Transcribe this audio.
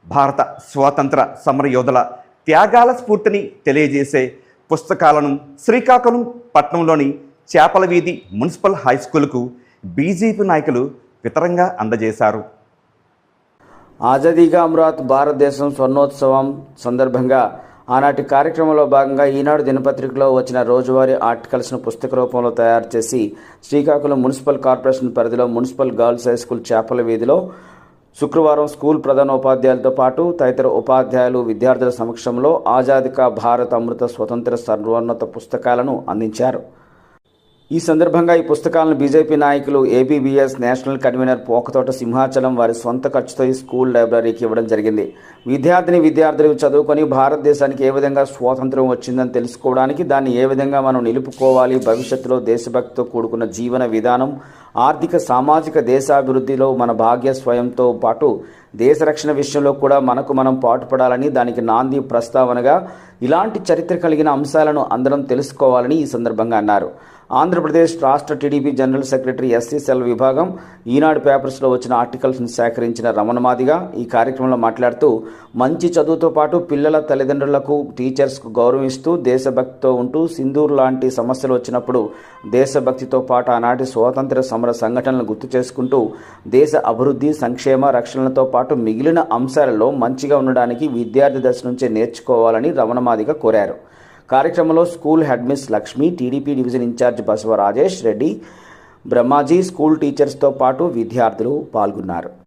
భారత స్వాతంత్ర సమరయోధుల త్యాగాల స్ఫూర్తిని తెలియజేసే పుస్తకాలను శ్రీకాకుళం పట్టణంలోని చేపల వీధి మున్సిపల్ హై స్కూల్కు బీజేపీ నాయకులు వితరంగా అందజేశారు. ఆజాదీగా అమృత్ భారతదేశం స్వర్ణోత్సవం సందర్భంగా ఆనాటి కార్యక్రమంలో భాగంగా ఈనాడు దినపత్రికలో వచ్చిన రోజువారీ ఆర్టికల్స్ను పుస్తక రూపంలో తయారు చేసి శ్రీకాకుళం మున్సిపల్ కార్పొరేషన్ పరిధిలో మున్సిపల్ గర్ల్స్ హై స్కూల్ చేపల వీధిలో శుక్రవారం స్కూల్ ప్రధానోపాధ్యాయులతో పాటు తదితర ఉపాధ్యాయులు విద్యార్థుల సమక్షంలో ఆజాదీ కా భారత్ అమృత స్వతంత్ర సర్వోన్నత పుస్తకాలను అందించారు. ఈ సందర్భంగా ఈ పుస్తకాలను బీజేపీ నాయకులు ఏబీబీఎస్ నేషనల్ కన్వీనర్ పోకతోట సింహాచలం వారి సొంత ఖర్చుతో ఈ స్కూల్ లైబ్రరీకి ఇవ్వడం జరిగింది. విద్యార్థులు చదువుకొని భారతదేశానికి ఏ విధంగా స్వాతంత్రం వచ్చిందని తెలుసుకోవడానికి, దాన్ని ఏ విధంగా మనం నిలుపుకోవాలి, భవిష్యత్తులో దేశభక్తితో కూడుకున్న జీవన విధానం, ఆర్థిక సామాజిక దేశాభివృద్ధిలో మన భాగ్యస్వయంతో పాటు దేశ రక్షణ విషయంలో కూడా మనకు మనం పాటుపడాలని, దానికి నాంది ప్రస్తావనగా ఇలాంటి చరిత్ర కలిగిన అంశాలను అందరం తెలుసుకోవాలని ఈ సందర్భంగా అన్నారు. ఆంధ్రప్రదేశ్ రాష్ట్ర TDP general secretary SC cell విభాగం ఈనాడు పేపర్స్లో వచ్చిన ఆర్టికల్స్ను సేకరించిన రమణ మాదిగ ఈ కార్యక్రమంలో మాట్లాడుతూ, మంచి చదువుతో పాటు పిల్లల తల్లిదండ్రులకు, టీచర్స్కు గౌరవం ఇస్తూ దేశభక్తితో ఉంటూ సింధూర్ లాంటి సమస్యలు వచ్చినప్పుడు దేశభక్తితో పాటు ఆనాటి స్వాతంత్ర సమర సంఘటనలను గుర్తు చేసుకుంటూ దేశ అభివృద్ధి, సంక్షేమ, రక్షణలతో పాటు మిగిలిన అంశాలలో మంచిగా ఉండడానికి విద్యార్థి దశ నుంచే నేర్చుకోవాలని రమణ మాదిగ కోరారు. కార్యక్రమంలో school head miss Lakshmi, TDP division incharge Basava Rajesh Reddy, Brahmaji, school టీచర్స్తో పాటు విద్యార్థులు పాల్గొన్నారు.